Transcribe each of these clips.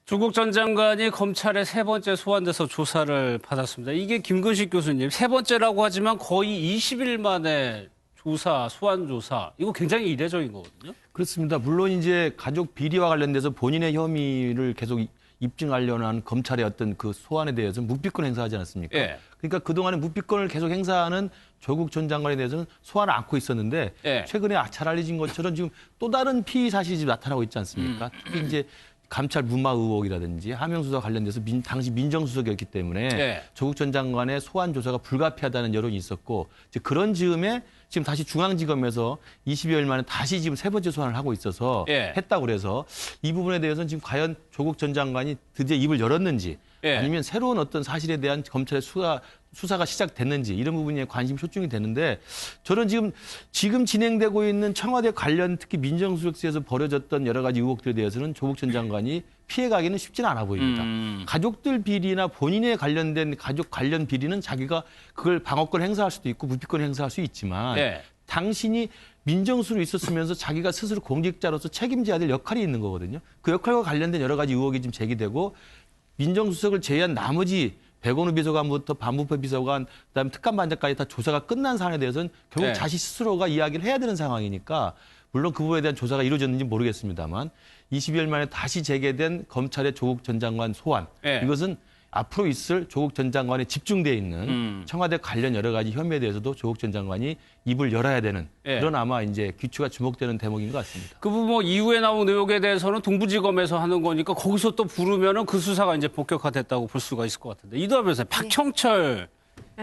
조국 전 장관이 검찰에 세 번째 소환돼서 조사를 받았습니다. 이게 김근식 교수님, 세 번째라고 하지만 거의 20일 만에 소환 조사. 이거 굉장히 이례적인 거거든요. 그렇습니다. 물론 이제 가족 비리와 관련돼서 본인의 혐의를 계속 입증하려는 한 검찰의 어떤 그 소환에 대해서는 묵비권 행사하지 않았습니까? 예. 그러니까 그동안에 묵비권을 계속 행사하는 조국 전 장관에 대해서는 소환을 않고 있었는데 예. 최근에 잘 알려진 것처럼 지금 또 다른 피의 사실이 지금 나타나고 있지 않습니까? 특히 이제 감찰 무마 의혹이라든지 하명수사 관련돼서 당시 민정수석이었기 때문에 예. 조국 전 장관의 소환 조사가 불가피하다는 여론이 있었고 이제 그런 즈음에 지금 다시 중앙지검에서 20여일 만에 다시 지금 세 번째 소환을 하고 있어서 예. 했다고 그래서 이 부분에 대해서는 지금 과연 조국 전 장관이 드디어 입을 열었는지 예. 아니면 새로운 어떤 사실에 대한 검찰의 수사가 시작됐는지 이런 부분에 관심이 초점이 되는데 저는 지금 진행되고 있는 청와대 관련 특히 민정수석실에서 벌어졌던 여러 가지 의혹들에 대해서는 조국 전 장관이 피해가기는 쉽지는 않아 보입니다. 가족들 비리나 본인에 관련된 가족 관련 비리는 자기가 그걸 방어권 행사할 수도 있고 무피권 행사할 수 있지만 예. 당신이 민정수로 있었으면서 자기가 스스로 공직자로서 책임져야 될 역할이 있는 거거든요. 그 역할과 관련된 여러 가지 의혹이 지금 제기되고 민정수석을 제외한 나머지 백원우 비서관부터 반부패 비서관, 그다음에 특감반장까지 다 조사가 끝난 사안에 대해서는 결국 네. 자신 스스로가 이야기를 해야 되는 상황이니까 물론 그 부분에 대한 조사가 이루어졌는지 모르겠습니다만 20여일 만에 다시 재개된 검찰의 조국 전 장관 소환. 네. 이것은 앞으로 있을 조국 전 장관에 집중되어 있는 청와대 관련 여러 가지 혐의에 대해서도 조국 전 장관이 입을 열어야 되는 예. 그런 아마 이제 귀추가 주목되는 대목인 것 같습니다. 그 부분 뭐 이후에 나온 의혹에 대해서는 동부지검에서 하는 거니까 거기서 또 부르면은 그 수사가 이제 본격화됐다고 볼 수가 있을 것 같은데 이도하 변호사, 박형철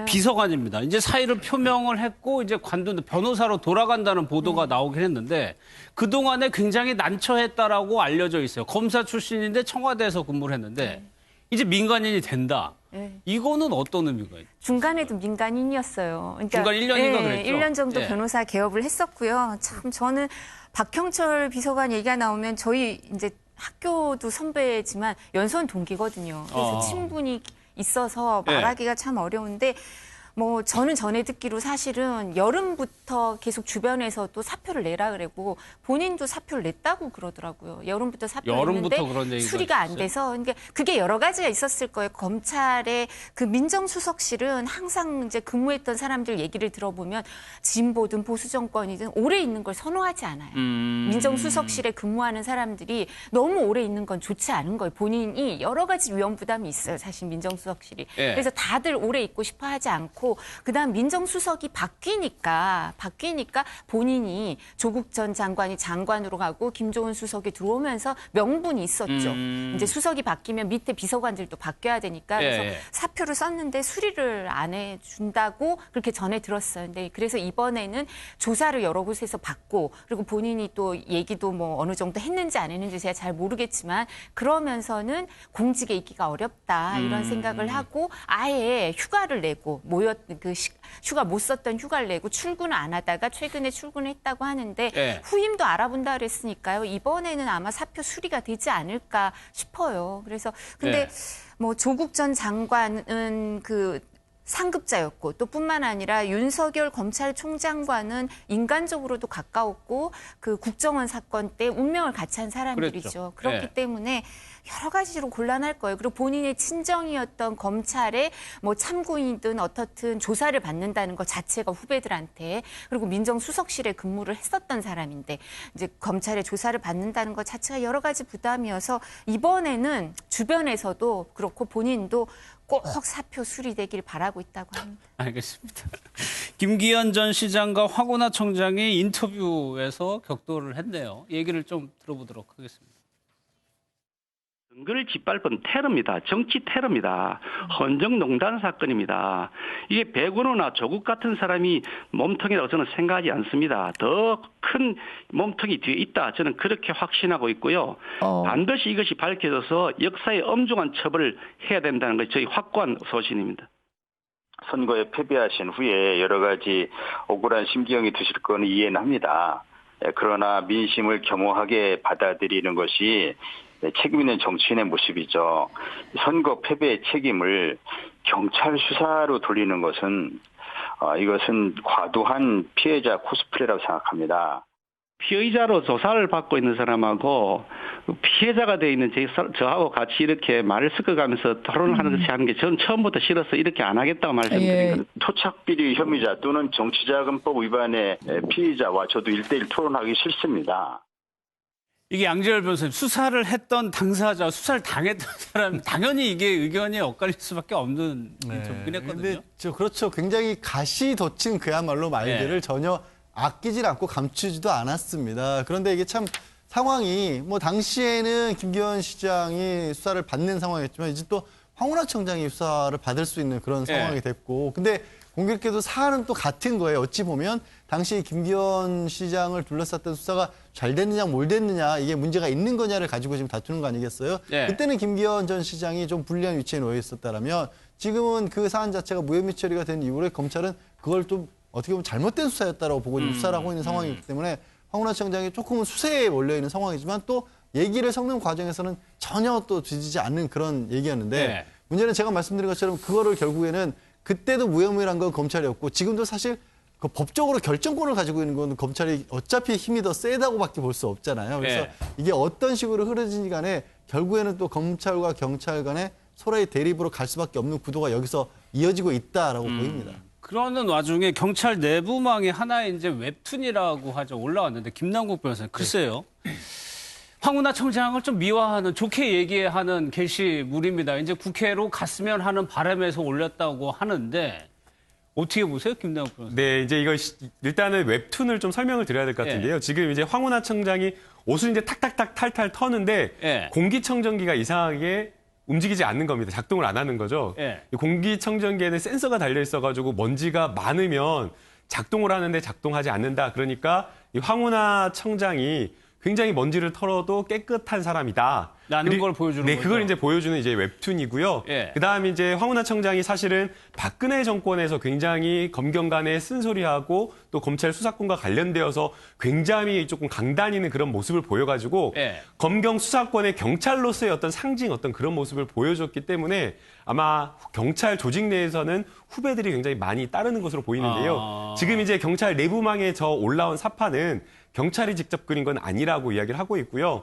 비서관입니다. 이제 사의를 표명을 했고 이제 관둔 변호사로 돌아간다는 보도가 나오긴 했는데 그 동안에 굉장히 난처했다라고 알려져 있어요. 검사 출신인데 청와대에서 근무를 했는데 이제 민간인이 된다. 네. 이거는 어떤 의미가 있나요? 중간에도 민간인이었어요. 그러니까, 중간 1년인가 그랬죠? 1년 정도 예. 변호사 개업을 했었고요. 참 저는 박형철 비서관 얘기가 나오면 저희 이제 학교도 선배지만 연수원 동기거든요. 그래서 친분이 있어서 말하기가 참 어려운데 뭐 저는 전에 듣기로 사실은 여름부터 계속 주변에서 또 사표를 내라 그러고 본인도 사표를 냈다고 그러더라고요. 여름부터 사표를 여름부터 냈는데 그런 얘기가 수리가 안 있었어요? 돼서 그러니까 그게 여러 가지가 있었을 거예요. 검찰의 그 민정수석실은 항상 이제 근무했던 사람들 얘기를 들어보면 진보든 보수 정권이든 오래 있는 걸 선호하지 않아요. 민정수석실에 근무하는 사람들이 너무 오래 있는 건 좋지 않은 거예요. 본인이 여러 가지 위험 부담이 있어요. 사실 민정수석실이. 예. 그래서 다들 오래 있고 싶어 하지 않고 그다음 민정수석이 바뀌니까 본인이 조국 전 장관이 장관으로 가고 김종은 수석이 들어오면서 명분이 있었죠. 이제 수석이 바뀌면 밑에 비서관들도 바뀌어야 되니까 그래서 예. 사표를 썼는데 수리를 안 해준다고 그렇게 전해 들었어요. 근데 그래서 이번에는 조사를 여러 곳에서 받고 그리고 본인이 또 얘기도 뭐 어느 정도 했는지 안 했는지 제가 잘 모르겠지만 그러면서는 공직에 있기가 어렵다 이런 생각을 하고 아예 휴가를 내고 휴가 못 썼던 휴가를 내고 출근을 안 하다가 최근에 출근했다고 하는데 예. 후임도 알아본다 그랬으니까요. 이번에는 아마 사표 수리가 되지 않을까 싶어요. 그래서 근데 예. 뭐 조국 전 장관은 그 상급자였고 또 뿐만 아니라 윤석열 검찰총장과는 인간적으로도 가까웠고 그 국정원 사건 때 운명을 같이 한 사람들이죠. 그랬죠. 그렇기 네. 때문에 여러 가지로 곤란할 거예요. 그리고 본인의 친정이었던 검찰에 뭐 참고인이든 어떻든 조사를 받는다는 것 자체가 후배들한테 그리고 민정수석실에 근무를 했었던 사람인데 이제 검찰의 조사를 받는다는 것 자체가 여러 가지 부담이어서 이번에는 주변에서도 그렇고 본인도 꼭 사표 수리되길 바라고 있다고 합니다. 알겠습니다. 김기현 전 시장과 황운하 청장이 인터뷰에서 격돌을 했네요. 얘기를 좀 들어보도록 하겠습니다. 선거를 짓밟은 테러입니다. 정치 테러입니다. 헌정농단 사건입니다. 이게 백원호나 조국 같은 사람이 몸통이라고 저는 생각하지 않습니다. 더 큰 몸통이 뒤에 있다. 저는 그렇게 확신하고 있고요. 반드시 이것이 밝혀져서 역사의 엄중한 처벌을 해야 된다는 것이 저희 확고한 소신입니다. 선거에 패배하신 후에 여러 가지 억울한 심경이 드실 거는 이해는 합니다. 그러나 민심을 겸허하게 받아들이는 것이 책임 있는 정치인의 모습이죠. 선거 패배의 책임을 경찰 수사로 돌리는 것은 이것은 과도한 피해자 코스프레라고 생각합니다. 피의자로 조사를 받고 있는 사람하고 피해자가 돼 있는 저하고 같이 이렇게 말을 섞어가면서 토론을 하는 것이 하는 게 저는 처음부터 싫어서 이렇게 안 하겠다고 말씀드린 거예요. 토착비리 혐의자 또는 정치자금법 위반의 피의자와 저도 1대1 토론하기 싫습니다. 이게 양재열 변호사님, 수사를 했던 당사자, 수사를 당했던 사람, 당연히 이게 의견이 엇갈릴 수밖에 없는 접근이 했거든요. 근데 그렇죠. 굉장히 가시돋친 그야말로 말들을 전혀 아끼질 않고 감추지도 않았습니다. 그런데 이게 참 상황이 뭐 당시에는 김기현 시장이 수사를 받는 상황이었지만 이제 또 황운하 청장이 수사를 받을 수 있는 그런 상황이 됐고, 근데 공교롭게도 사안은 또 같은 거예요. 어찌 보면 당시 김기현 시장을 둘러쌌던 수사가 잘 됐느냐 뭘 됐느냐, 이게 문제가 있는 거냐를 가지고 지금 다투는 거 아니겠어요? 그때는 김기현 전 시장이 좀 불리한 위치에 놓여 있었다라면 지금은 그 사안 자체가 무혐의 처리가 된 이후에 검찰은 그걸 좀 어떻게 보면 잘못된 수사였다라고 보고 수사를 하고 있는 상황이기 때문에 황운하 청장이 조금은 수세에 몰려 있는 상황이지만 또 얘기를 섞는 과정에서는 전혀 또 뒤지지 않는 그런 얘기였는데 문제는 제가 말씀드린 것처럼 그거를 결국에는 그때도 무혐의란 건 검찰이었고 지금도 사실 그 법적으로 결정권을 가지고 있는 건 검찰이 어차피 힘이 더 세다고밖에 볼 수 없잖아요. 그래서 이게 어떤 식으로 흐르든지 간에 결국에는 또 검찰과 경찰 간에 서로의 대립으로 갈 수밖에 없는 구도가 여기서 이어지고 있다라고 보입니다. 그러는 와중에 경찰 내부망에 하나의 이제 웹툰이라고 하죠. 올라왔는데 김남국 변호사님, 글쎄요. 황운하 청장을 좀 미화하는, 좋게 얘기하는 게시물입니다. 이제 국회로 갔으면 하는 바람에서 올렸다고 하는데 어떻게 보세요, 김남국 변호사님? 네, 이제 이거 일단은 웹툰을 좀 설명을 드려야 될 것 같은데요. 지금 이제 황운하 청장이 옷을 이제 탁탁탁 탈탈 터는데 공기청정기가 이상하게 움직이지 않는 겁니다. 작동을 안 하는 거죠. 공기청정기에는 센서가 달려 있어가지고 먼지가 많으면 작동을 하는데 작동하지 않는다. 그러니까 이 황운하 청장이 굉장히 먼지를 털어도 깨끗한 사람이다. 라는 걸 보여주는 거죠. 그걸 이제 보여주는 이제 웹툰이고요. 그다음에 이제 황운하 청장이 사실은 박근혜 정권에서 굉장히 검경 간에 쓴소리하고 또 검찰 수사권과 관련되어서 굉장히 조금 강다니는 그런 모습을 보여가지고 검경 수사권의 경찰로서의 어떤 상징, 어떤 그런 모습을 보여줬기 때문에 아마 경찰 조직 내에서는 후배들이 굉장히 많이 따르는 것으로 보이는데요. 지금 이제 경찰 내부망에 저 올라온 사파는 경찰이 직접 그린 건 아니라고 이야기를 하고 있고요.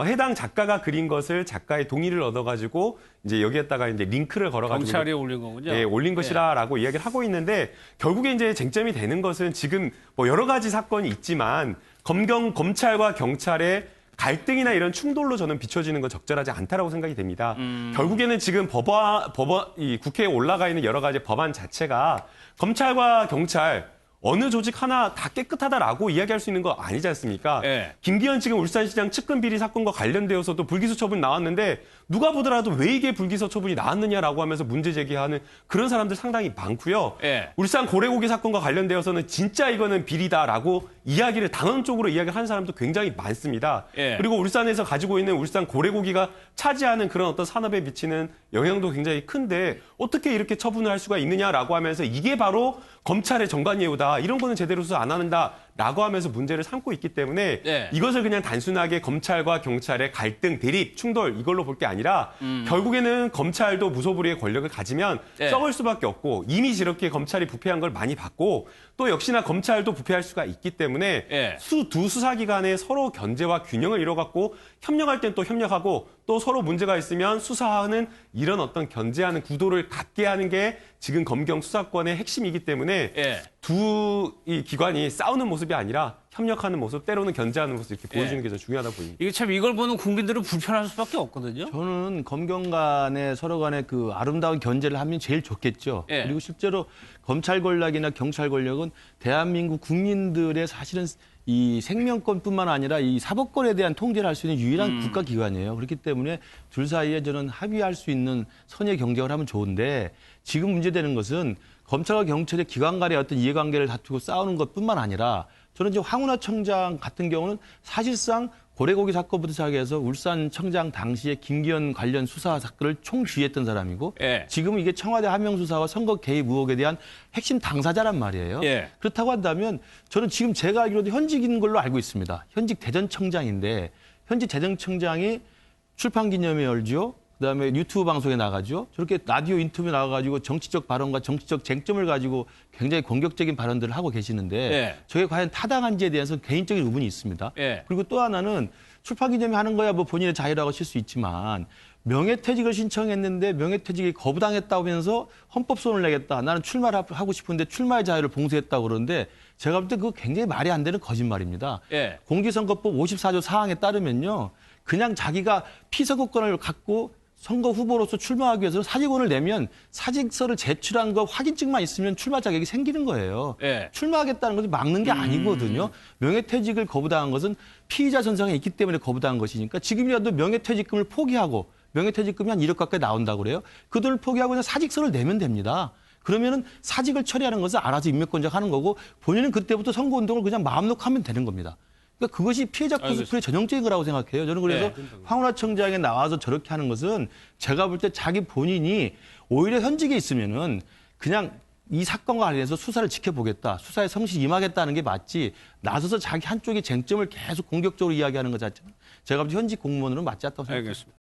해당 작가가 그린 것을 작가의 동의를 얻어가지고 이제 여기에다가 이제 링크를 걸어가지고 경찰이 올린 거군요. 올린 것이라라고 이야기를 하고 있는데 결국에 이제 쟁점이 되는 것은 지금 뭐 여러 가지 사건이 있지만 검찰과 경찰의 갈등이나 이런 충돌로 저는 비춰지는 건 적절하지 않다라고 생각이 됩니다. 결국에는 지금 이 국회에 올라가 있는 여러 가지 법안 자체가 검찰과 경찰 어느 조직 하나 다 깨끗하다라고 이야기할 수 있는 거 아니지 않습니까? 김기현 지금 울산시장 측근 비리 사건과 관련되어서도 불기소 처분 나왔는데 누가 보더라도 왜 이게 불기소 처분이 나왔느냐라고 하면서 문제 제기하는 그런 사람들 상당히 많고요. 울산 고래고기 사건과 관련되어서는 진짜 이거는 비리다라고 이야기를 단언적으로 이야기를 하는 사람도 굉장히 많습니다. 그리고 울산에서 가지고 있는 울산 고래고기가 차지하는 그런 어떤 산업에 미치는 영향도 굉장히 큰데 어떻게 이렇게 처분을 할 수가 있느냐라고 하면서 이게 바로 검찰의 정관예우다. 이런 거는 제대로 수사 안 한다라고 하면서 문제를 삼고 있기 때문에 이것을 그냥 단순하게 검찰과 경찰의 갈등, 대립, 충돌 이걸로 볼 게 아니라 결국에는 검찰도 무소불위의 권력을 가지면 썩을 수밖에 없고 이미 저렇게 검찰이 부패한 걸 많이 봤고 또 역시나 검찰도 부패할 수가 있기 때문에 두 수사기관에 서로 견제와 균형을 이뤄갖고 협력할 땐 또 협력하고 또 서로 문제가 있으면 수사하는 이런 어떤 견제하는 구도를 갖게 하는 게 지금 검경 수사권의 핵심이기 때문에 두 이 기관이 싸우는 모습이 아니라 협력하는 모습, 때로는 견제하는 모습 이렇게 보여주는 게 더 중요하다 보입니다. 이게 참 이걸 보는 국민들은 불편할 수밖에 없거든요. 저는 검경 간에 서로 간에 그 아름다운 견제를 하면 제일 좋겠죠. 그리고 실제로 검찰 권력이나 경찰 권력은 대한민국 국민들의 사실은 이 생명권뿐만 아니라 이 사법권에 대한 통제를 할 수 있는 유일한 국가기관이에요. 그렇기 때문에 둘 사이에 저는 합의할 수 있는 선의 경쟁을 하면 좋은데 지금 문제되는 것은 검찰과 경찰의 기관 간의 어떤 이해관계를 다투고 싸우는 것뿐만 아니라 저는 지금 황운하 청장 같은 경우는 사실상 고래고기 사건부터 시작해서 울산 청장 당시에 김기현 관련 수사 사건을 총지휘했던 사람이고 지금은 이게 청와대 하명수사와 선거 개입 의혹에 대한 핵심 당사자란 말이에요. 그렇다고 한다면 저는 지금 제가 알기로도 현직인 걸로 알고 있습니다. 현직 대전청장인데 현직 대전청장이 출판기념회 열지요. 그다음에 유튜브 방송에 나가죠. 저렇게 라디오 인터뷰 나가가지고 정치적 발언과 정치적 쟁점을 가지고 굉장히 공격적인 발언들을 하고 계시는데 예. 저게 과연 타당한지에 대해서 개인적인 의문이 있습니다. 예. 그리고 또 하나는 출판 기념회 하는 거야 뭐 본인의 자유라고 하실 수 있지만 명예퇴직을 신청했는데 명예퇴직이 거부당했다면서 헌법소원을 내겠다. 나는 출마를 하고 싶은데 출마의 자유를 봉쇄했다고 그러는데 제가 볼 때 그거 굉장히 말이 안 되는 거짓말입니다. 예. 공직선거법 54조 4항에 따르면요. 그냥 자기가 피선거권을 갖고 선거 후보로서 출마하기 위해서 사직원을 내면 사직서를 제출한 거 확인증만 있으면 출마 자격이 생기는 거예요. 예. 출마하겠다는 것을 막는 게 아니거든요. 명예퇴직을 거부당한 것은 피의자 선상에 있기 때문에 거부당한 것이니까 지금이라도 명예퇴직금을 포기하고 명예퇴직금이 한 1억 가까이 나온다고 그래요. 그 돈을 포기하고 그냥 사직서를 내면 됩니다. 그러면은 사직을 처리하는 것은 알아서 인맥권자하는 거고 본인은 그때부터 선거운동을 그냥 마음 놓고 하면 되는 겁니다. 그러니까 그것이 피해자 코스프레 전형적인 거라고 생각해요. 저는 그래서 황운하 청장에 나와서 저렇게 하는 것은 제가 볼 때 자기 본인이 오히려 현직에 있으면은 그냥 이 사건과 관련해서 수사를 지켜보겠다. 수사에 성실히 임하겠다는 게 맞지. 나서서 자기 한쪽의 쟁점을 계속 공격적으로 이야기하는 것 자체는 제가 볼 때 현직 공무원으로는 맞지 않다고 생각합니다. 알겠습니다.